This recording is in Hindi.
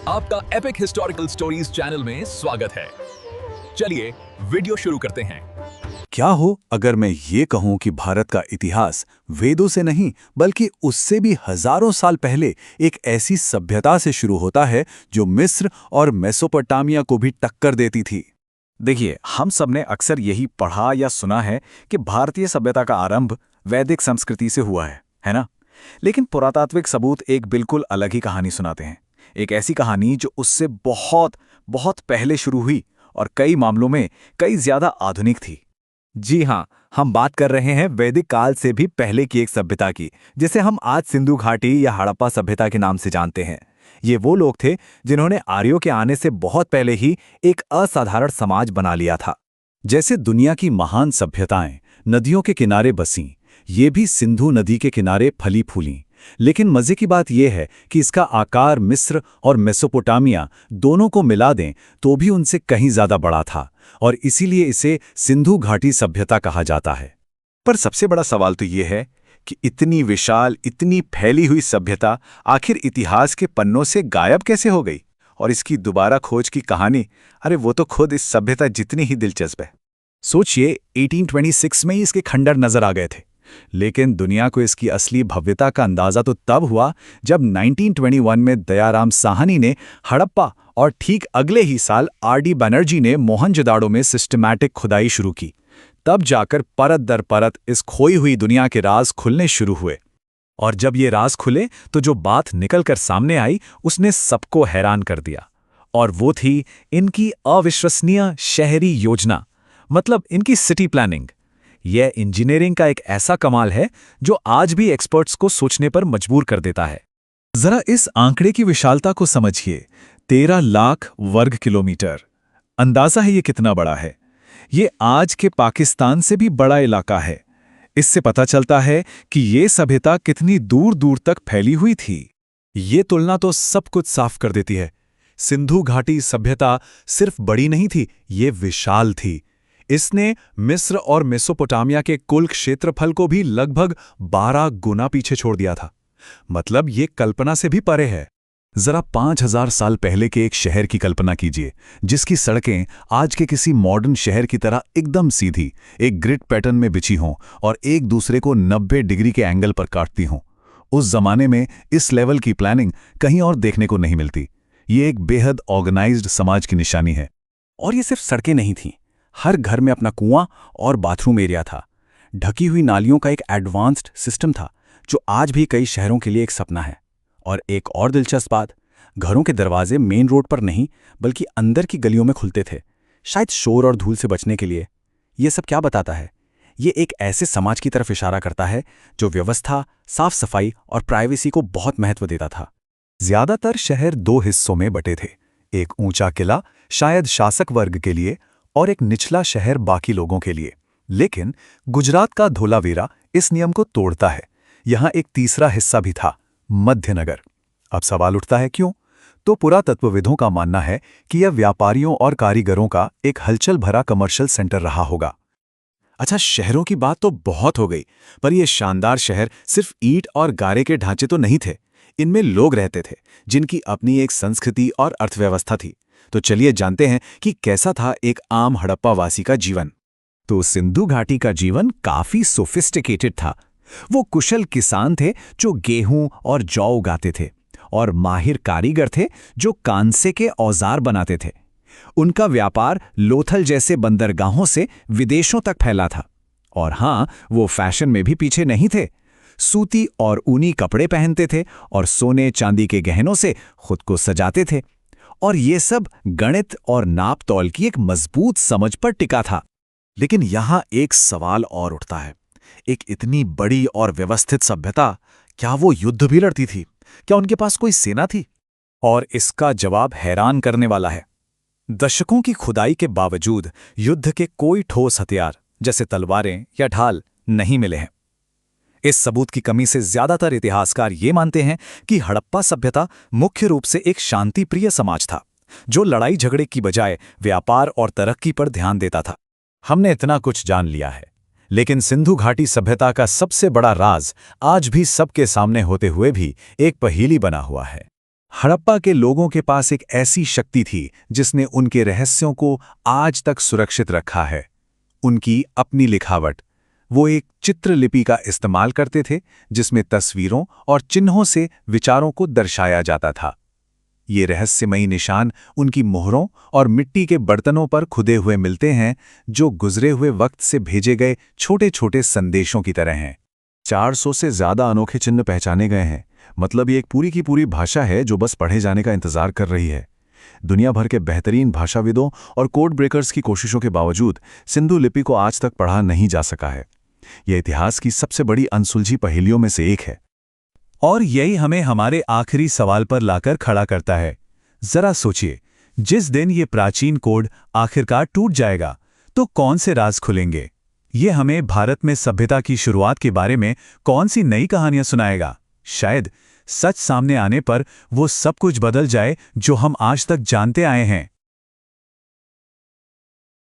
आपका एपिक हिस्टोरिकल स्टोरीज चैनल में स्वागत है। चलिए वीडियो शुरू करते हैं। क्या हो अगर मैं ये कहूं कि भारत का इतिहास वेदों से नहीं बल्कि उससे भी हजारों साल पहले एक ऐसी सभ्यता से शुरू होता है जो मिस्र और मेसोपोटामिया को भी टक्कर देती थी। देखिए, हम सबने अक्सर यही पढ़ा या सुना है कि भारतीय सभ्यता का आरंभ वैदिक संस्कृति से हुआ है ना? लेकिन पुरातात्विक सबूत एक बिल्कुल अलग ही कहानी सुनाते हैं। एक ऐसी कहानी जो उससे बहुत बहुत पहले शुरू हुई और कई मामलों में कई ज्यादा आधुनिक थी। जी हाँ, हम बात कर रहे हैं वैदिक काल से भी पहले की एक सभ्यता की, जिसे हम आज सिंधु घाटी या हड़प्पा सभ्यता के नाम से जानते हैं। ये वो लोग थे जिन्होंने आर्यों के आने से बहुत पहले ही एक असाधारण समाज बना लिया था। जैसे दुनिया की महान सभ्यताएं नदियों के किनारे बसीं, ये भी सिंधु नदी के किनारे फली फूलीं। लेकिन मजे की बात यह है कि इसका आकार मिस्र और मेसोपोटामिया दोनों को मिला दें तो भी उनसे कहीं ज्यादा बड़ा था और इसीलिए इसे सिंधु घाटी सभ्यता कहा जाता है। पर सबसे बड़ा सवाल तो ये है कि इतनी विशाल, इतनी फैली हुई सभ्यता आखिर इतिहास के पन्नों से गायब कैसे हो गई? और इसकी दोबारा खोज की कहानी, अरे वो तो खुद इस सभ्यता जितनी ही दिलचस्प है। सोचिए, 1826 में ही इसके खंडर नजर आ गए थे, लेकिन दुनिया को इसकी असली भव्यता का अंदाजा तो तब हुआ जब 1921 में दयाराम साहनी ने हड़प्पा और ठीक अगले ही साल आर.डी. बनर्जी ने मोहनजोदाड़ो में सिस्टमैटिक खुदाई शुरू की। तब जाकर परत दर परत इस खोई हुई दुनिया के राज खुलने शुरू हुए। और जब ये राज खुले तो जो बात निकलकर सामने आई उसने सबको हैरान कर दिया, और वो थी इनकी अविश्वसनीय शहरी योजना, मतलब इनकी सिटी प्लानिंग। यह इंजीनियरिंग का एक ऐसा कमाल है जो आज भी एक्सपर्ट्स को सोचने पर मजबूर कर देता है। जरा इस आंकड़े की विशालता को समझिए, 13 लाख वर्ग किलोमीटर। अंदाजा है ये कितना बड़ा है। ये आज के पाकिस्तान से भी बड़ा इलाका है। इससे पता चलता है कि ये सभ्यता कितनी दूर दूर तक फैली हुई थी। ये तुलना तो सब कुछ साफ कर देती है। सिंधु घाटी सभ्यता सिर्फ बड़ी नहीं थी, ये विशाल थी। इसने मिस्र और मेसोपोटामिया के कुल क्षेत्रफल को भी लगभग 12 गुना पीछे छोड़ दिया था। मतलब ये कल्पना से भी परे है। जरा 5000 साल पहले के एक शहर की कल्पना कीजिए, जिसकी सड़कें आज के किसी मॉडर्न शहर की तरह एकदम सीधी, एक ग्रिड पैटर्न में बिछी हों और एक दूसरे को 90 डिग्री के एंगल पर काटती हों। उस जमाने में इस लेवल की प्लानिंग कहीं और देखने को नहीं मिलती। ये एक बेहद ऑर्गेनाइज्ड समाज की निशानी है। और ये सिर्फ सड़कें नहीं थीं, हर घर में अपना कुआं और बाथरूम एरिया था। ढकी हुई नालियों का एक एडवांस्ड सिस्टम था जो आज भी कई शहरों के लिए एक सपना है। और एक और दिलचस्प बात, घरों के दरवाजे मेन रोड पर नहीं बल्कि अंदर की गलियों में खुलते थे, शायद शोर और धूल से बचने के लिए। ये सब क्या बताता है? ये एक ऐसे समाज की तरफ इशारा करता है जो व्यवस्था, साफ सफाई और प्राइवेसी को बहुत महत्व देता था। ज्यादातर शहर 2 हिस्सों में बटे थे, एक ऊंचा किला शायद शासक वर्ग के लिए और एक निचला शहर बाकी लोगों के लिए। लेकिन गुजरात का धोलावीरा इस नियम को तोड़ता है। यहां एक तीसरा हिस्सा भी था, मध्यनगर। अब सवाल उठता है क्यों? तो पुरातत्वविदों का मानना है कि यह व्यापारियों और कारीगरों का एक हलचल भरा कमर्शियल सेंटर रहा होगा। अच्छा, शहरों की बात तो बहुत हो गई, पर ये शानदार शहर सिर्फ ईंट और गारे के ढांचे तो नहीं थे। इनमें लोग रहते थे जिनकी अपनी एक संस्कृति और अर्थव्यवस्था थी। तो चलिए जानते हैं कि कैसा था एक आम हड़प्पा वासी का जीवन। तो सिंधु घाटी का जीवन काफी सोफिस्टिकेटेड था। वो कुशल किसान थे जो गेहूं और जौ उगाते थे, और माहिर कारीगर थे जो कांसे के औजार बनाते थे। उनका व्यापार लोथल जैसे बंदरगाहों से विदेशों तक फैला था। और हां, वो फैशन में भी पीछे नहीं थे। सूती और ऊनी कपड़े पहनते थे और सोने चांदी के गहनों से खुद को सजाते थे। और ये सब गणित और नाप तौल की एक मजबूत समझ पर टिका था। लेकिन यहां एक सवाल और उठता है, एक इतनी बड़ी और व्यवस्थित सभ्यता, क्या वो युद्ध भी लड़ती थी? क्या उनके पास कोई सेना थी? और इसका जवाब हैरान करने वाला है। दशकों की खुदाई के बावजूद युद्ध के कोई ठोस हथियार जैसे तलवारें या ढाल नहीं मिले हैं। इस सबूत की कमी से ज्यादातर इतिहासकार ये मानते हैं कि हड़प्पा सभ्यता मुख्य रूप से एक शांतिप्रिय समाज था, जो लड़ाई झगड़े की बजाय व्यापार और तरक्की पर ध्यान देता था। हमने इतना कुछ जान लिया है, लेकिन सिंधु घाटी सभ्यता का सबसे बड़ा राज आज भी सबके सामने होते हुए भी एक पहेली बना हुआ है। हड़प्पा के लोगों के पास एक ऐसी शक्ति थी जिसने उनके रहस्यों को आज तक सुरक्षित रखा है। उनकी अपनी लिखावट। वो एक चित्रलिपि का इस्तेमाल करते थे जिसमें तस्वीरों और चिन्हों से विचारों को दर्शाया जाता था। ये रहस्यमयी निशान उनकी मोहरों और मिट्टी के बर्तनों पर खुदे हुए मिलते हैं, जो गुजरे हुए वक्त से भेजे गए छोटे-छोटे संदेशों की तरह हैं। 400 से ज्यादा अनोखे चिन्ह पहचाने गए हैं। मतलब ये एक पूरी की पूरी भाषा है जो बस पढ़े जाने का इंतजार कर रही है। दुनिया भर के बेहतरीन भाषाविदों और कोड ब्रेकर्स की कोशिशों के बावजूद सिंधु लिपि को आज तक पढ़ा नहीं जा सका है। यह इतिहास की सबसे बड़ी अनसुलझी पहेलियों में से एक है। और यही हमें हमारे आखिरी सवाल पर लाकर खड़ा करता है। जरा सोचिए, जिस दिन ये प्राचीन कोड आखिरकार टूट जाएगा तो कौन से राज खुलेंगे? ये हमें भारत में सभ्यता की शुरुआत के बारे में कौन सी नई कहानियां सुनाएगा? शायद सच सामने आने पर वो सब कुछ बदल जाए जो हम आज तक जानते आए हैं।